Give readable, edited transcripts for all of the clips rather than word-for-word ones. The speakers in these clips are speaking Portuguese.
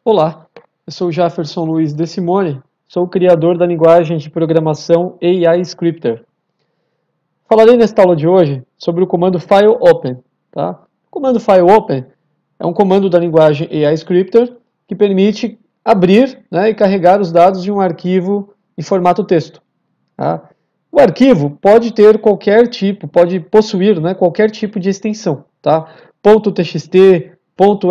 Olá, eu sou o Jefferson Luiz De Simone, sou o criador da linguagem de programação AI Scripter. Falarei nesta aula de hoje sobre o comando fileopen. Tá? O comando fileopen é um comando da linguagem AI Scripter que permite abrir, e carregar os dados de um arquivo em formato texto. Tá? O arquivo pode ter qualquer tipo, pode possuir qualquer tipo de extensão. Tá? .txt,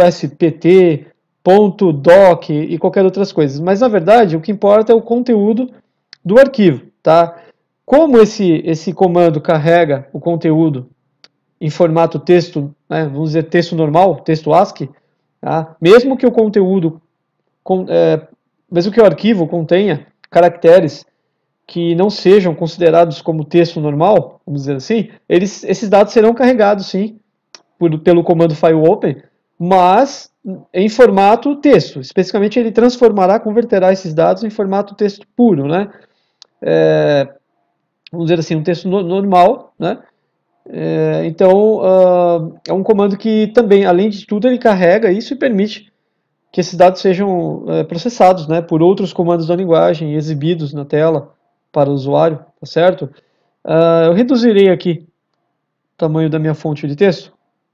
.spt, .doc e qualquer outras coisas. Mas, na verdade, o que importa é o conteúdo do arquivo. Tá? Como esse comando carrega o conteúdo em formato texto, vamos dizer texto normal, texto ASCII, tá? Mesmo que o conteúdo, mesmo que o arquivo contenha caracteres que não sejam considerados como texto normal, vamos dizer assim, esses dados serão carregados, sim, pelo comando fileopen, mas em formato texto. Especificamente, ele converterá esses dados em formato texto puro, vamos dizer assim, um texto normal, então, é um comando que também, além de tudo, ele carrega isso e permite que esses dados sejam processados, por outros comandos da linguagem e exibidos na tela para o usuário, tá certo? Eu reduzirei aqui o tamanho da minha fonte de texto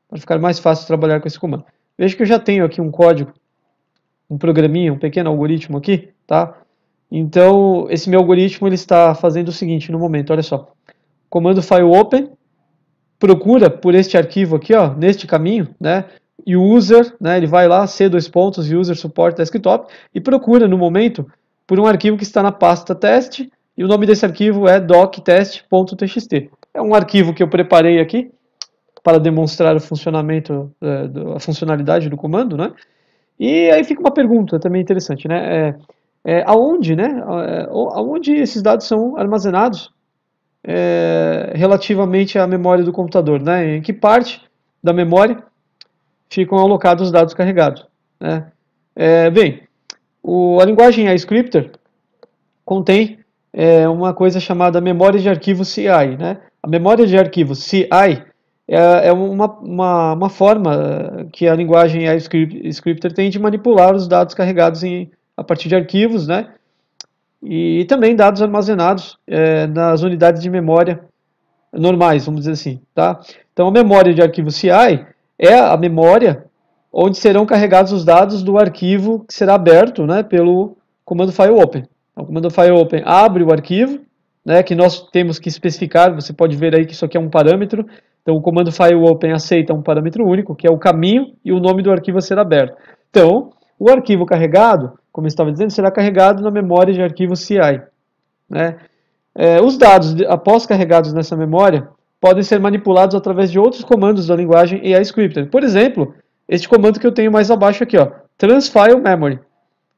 para ficar mais fácil trabalhar com esse comando. Veja que eu já tenho aqui um código, um programinha, um pequeno algoritmo aqui, tá? Então, esse meu algoritmo ele está fazendo o seguinte no momento, olha só. Comando fileopen procura por este arquivo aqui, ó, neste caminho, e o user, ele vai lá, user support desktop, e procura no momento por um arquivo que está na pasta teste, e o nome desse arquivo é doctest.txt. É um arquivo que eu preparei aqui para demonstrar o funcionamento, a funcionalidade do comando, E aí fica uma pergunta também interessante, aonde esses dados são armazenados relativamente à memória do computador, Em que parte da memória ficam alocados os dados carregados, bem, a linguagem iScripter contém uma coisa chamada memória de arquivo CI, A memória de arquivo CI é uma forma que a linguagem iScripter tem de manipular os dados carregados a partir de arquivos, e também dados armazenados nas unidades de memória normais, vamos dizer assim, tá? Então, a memória de arquivo CI é a memória onde serão carregados os dados do arquivo que será aberto, pelo comando fileopen. Então, o comando fileopen abre o arquivo, que nós temos que especificar, você pode ver aí que isso aqui é um parâmetro, então o comando fileopen aceita um parâmetro único, que é o caminho e o nome do arquivo a ser aberto. Então, o arquivo carregado, como eu estava dizendo, será carregado na memória de arquivo CI. Os dados, após carregados nessa memória, podem ser manipulados através de outros comandos da linguagem AI Scripter. Por exemplo, este comando que eu tenho mais abaixo aqui, ó, transfile memory.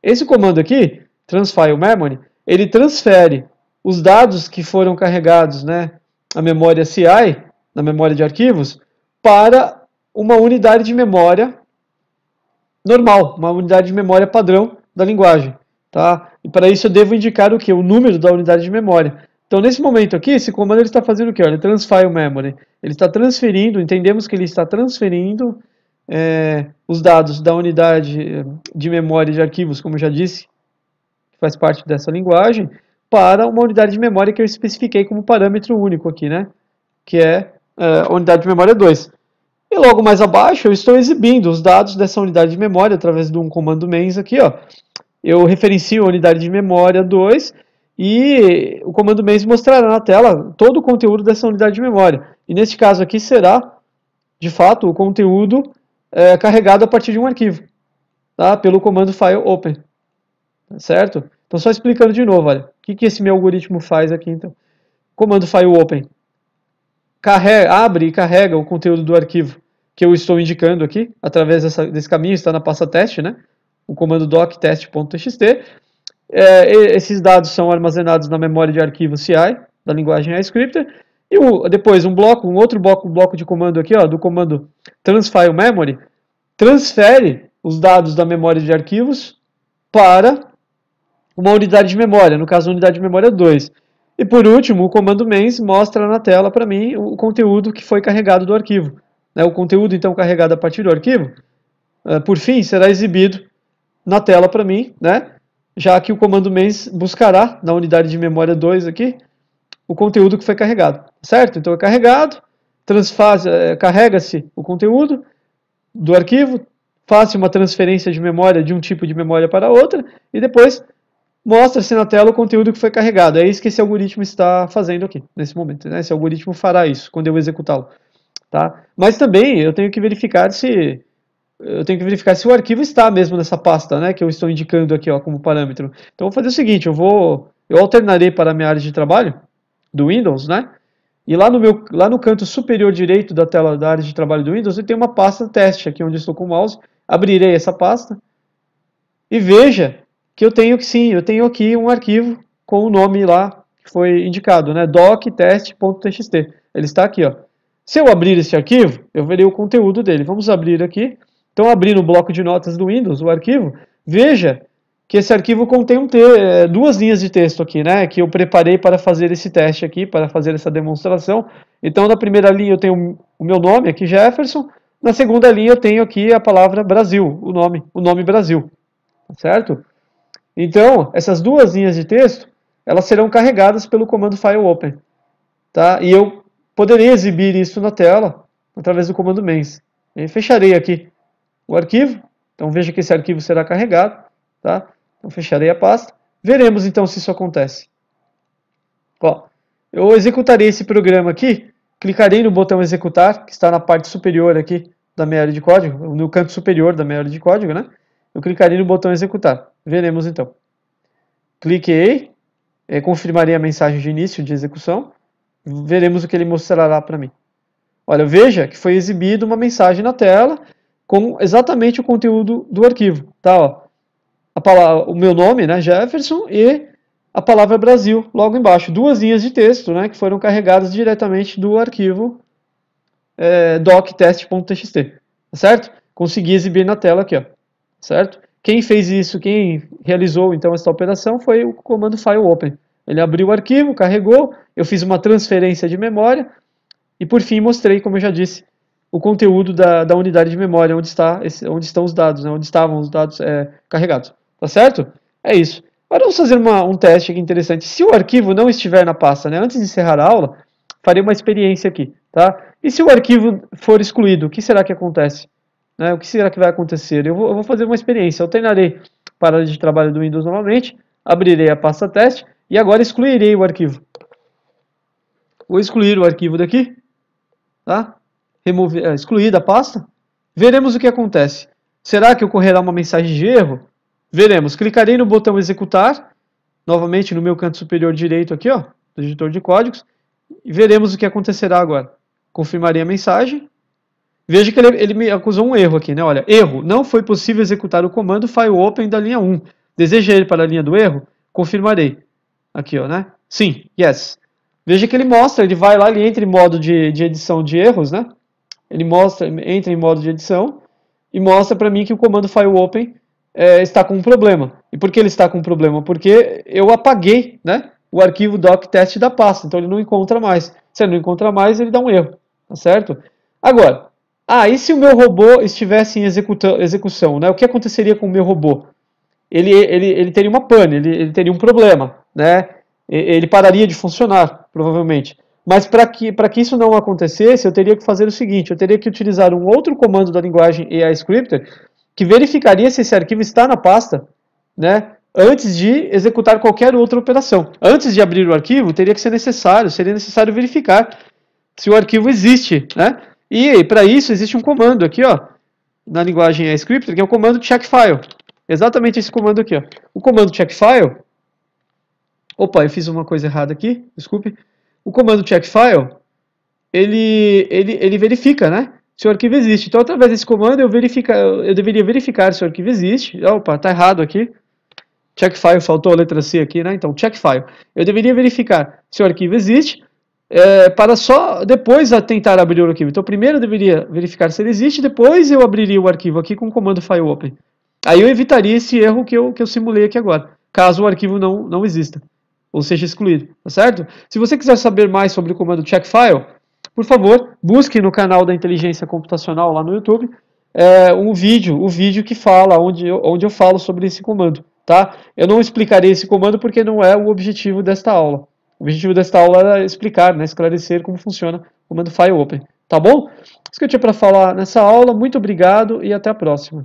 Esse comando aqui, transfile memory, ele transfere os dados que foram carregados, na memória CI, na memória de arquivos, para uma unidade de memória normal, uma unidade de memória padrão da linguagem. Tá? E para isso eu devo indicar o que? O número da unidade de memória. Então, nesse momento aqui, esse comando ele está fazendo o quê? Olha, transfile memory. Ele está transferindo, entendemos que ele está transferindo os dados da unidade de memória de arquivos, como eu já disse, que faz parte dessa linguagem, para uma unidade de memória que eu especifiquei como parâmetro único aqui, que é a unidade de memória 2. E logo mais abaixo eu estou exibindo os dados dessa unidade de memória através de um comando main aqui, ó. Eu referencio a unidade de memória 2 e o comando main mostrará na tela todo o conteúdo dessa unidade de memória. E neste caso aqui será, de fato, o conteúdo carregado a partir de um arquivo, tá? Pelo comando fileopen, tá certo? Então só explicando de novo, olha, o que esse meu algoritmo faz aqui então. Comando fileopen abre e carrega o conteúdo do arquivo que eu estou indicando aqui, através desse caminho, está na pasta teste, o comando doctest.txt. Esses dados são armazenados na memória de arquivo CI, da linguagem iScripter, e depois um outro bloco de comando aqui, ó, do comando transfile memory, transfere os dados da memória de arquivos para uma unidade de memória, no caso a unidade de memória 2. E por último, o comando main mostra na tela para mim o conteúdo que foi carregado do arquivo. O conteúdo então carregado a partir do arquivo, por fim, será exibido na tela para mim, né? Já que o comando main buscará na unidade de memória 2 aqui o conteúdo que foi carregado, certo? Então é carregado, carrega-se o conteúdo do arquivo, faz uma transferência de memória de um tipo de memória para outra e depois mostra-se na tela o conteúdo que foi carregado. É isso que esse algoritmo está fazendo aqui, nesse momento, né? Esse algoritmo fará isso quando eu executá-lo, tá? Mas também eu tenho que verificar se o arquivo está mesmo nessa pasta, né, que eu estou indicando aqui, ó, como parâmetro. Então, eu vou fazer o seguinte, eu alternarei para a minha área de trabalho do Windows, né, e lá no canto superior direito da tela da área de trabalho do Windows, eu tenho uma pasta teste aqui onde eu estou com o mouse, abrirei essa pasta e veja que eu tenho aqui um arquivo com o nome lá que foi indicado, né, doctest.txt. Ele está aqui, ó. Se eu abrir esse arquivo, eu verei o conteúdo dele. Vamos abrir aqui. Então, abrir no bloco de notas do Windows, o arquivo, veja que esse arquivo contém duas linhas de texto aqui, né, que eu preparei para fazer esse teste aqui, para fazer essa demonstração. Então, na primeira linha eu tenho o meu nome aqui, Jefferson. Na segunda linha eu tenho aqui a palavra Brasil, o nome Brasil, certo? Então, essas duas linhas de texto, elas serão carregadas pelo comando fileopen, tá? E eu poderei exibir isso na tela através do comando main. Eu fecharei aqui o arquivo, então veja que esse arquivo será carregado, tá? Então fecharei a pasta, veremos então se isso acontece. Ó, eu executarei esse programa aqui, clicarei no botão executar, que está na parte superior aqui da minha área de código, no canto superior da minha área de código, né? Eu clicarei no botão executar, veremos então. Cliquei, confirmarei a mensagem de início de execução, veremos o que ele mostrará para mim. Olha, veja que foi exibida uma mensagem na tela com exatamente o conteúdo do arquivo, tá? Ó, o meu nome, né, Jefferson, e a palavra Brasil logo embaixo. Duas linhas de texto, né, que foram carregadas diretamente do arquivo doctest.txt, tá certo? Consegui exibir na tela aqui, ó, certo? Quem fez isso, quem realizou então essa operação foi o comando fileopen. Ele abriu o arquivo, carregou, eu fiz uma transferência de memória e por fim mostrei, como eu já disse, o conteúdo da unidade de memória, onde estão os dados, né, onde estavam os dados carregados. Tá certo? É isso. Agora vamos fazer um teste aqui interessante. Se o arquivo não estiver na pasta, né, antes de encerrar a aula, farei uma experiência aqui. Tá? E se o arquivo for excluído, o que será que acontece? Né, o que será que vai acontecer? Eu vou fazer uma experiência. Alternarei para a área de trabalho do Windows novamente, abrirei a pasta teste e agora excluirei o arquivo. Vou excluir o arquivo daqui. Tá? Excluir da pasta. Veremos o que acontece. Será que ocorrerá uma mensagem de erro? Veremos. Clicarei no botão executar, novamente no meu canto superior direito aqui, ó, do editor de códigos, e veremos o que acontecerá agora. Confirmarei a mensagem. Veja que ele me acusou um erro aqui, né? Olha, erro. Não foi possível executar o comando fileopen da linha 1. Deseja ir para a linha do erro? Confirmarei. Aqui, ó, né? Sim, yes. Veja que ele mostra, ele vai lá, ele entra em modo de edição de erros, né? Ele entra em modo de edição e mostra para mim que o comando fileopen está com um problema. E por que ele está com um problema? Porque eu apaguei, né, o arquivo doctest da pasta, então ele não encontra mais. Se ele não encontra mais, ele dá um erro, tá certo? Agora, e se o meu robô estivesse em execução, né, o que aconteceria com o meu robô? Ele teria uma pane, ele teria um problema, né? Ele pararia de funcionar, provavelmente. Mas para que isso não acontecesse, eu teria que fazer o seguinte, eu teria que utilizar um outro comando da linguagem AI Scripter que verificaria se esse arquivo está na pasta, né, antes de executar qualquer outra operação. Antes de abrir o arquivo, seria necessário verificar se o arquivo existe, né? E para isso existe um comando aqui, ó, na linguagem AI Scripter, que é o comando checkfile. Exatamente esse comando aqui, ó. O comando checkfile. Opa, eu fiz uma coisa errada aqui, desculpe. O comando checkfile, ele verifica, né, se o arquivo existe. Então, através desse comando, eu deveria verificar se o arquivo existe. Opa, tá errado aqui. Checkfile, faltou a letra C aqui, né? Então, checkfile. Eu deveria verificar se o arquivo existe, para só depois tentar abrir o arquivo. Então, primeiro eu deveria verificar se ele existe, depois eu abriria o arquivo aqui com o comando fileopen. Aí eu evitaria esse erro que eu simulei aqui agora, caso o arquivo não exista, ou seja excluído, tá certo? Se você quiser saber mais sobre o comando checkfile, por favor, busque no canal da Inteligência Computacional lá no YouTube, o vídeo que fala, onde eu falo sobre esse comando, tá? Eu não explicarei esse comando porque não é o objetivo desta aula. O objetivo desta aula era explicar, né, esclarecer como funciona o comando fileopen, tá bom? Isso que eu tinha para falar nessa aula. Muito obrigado e até a próxima.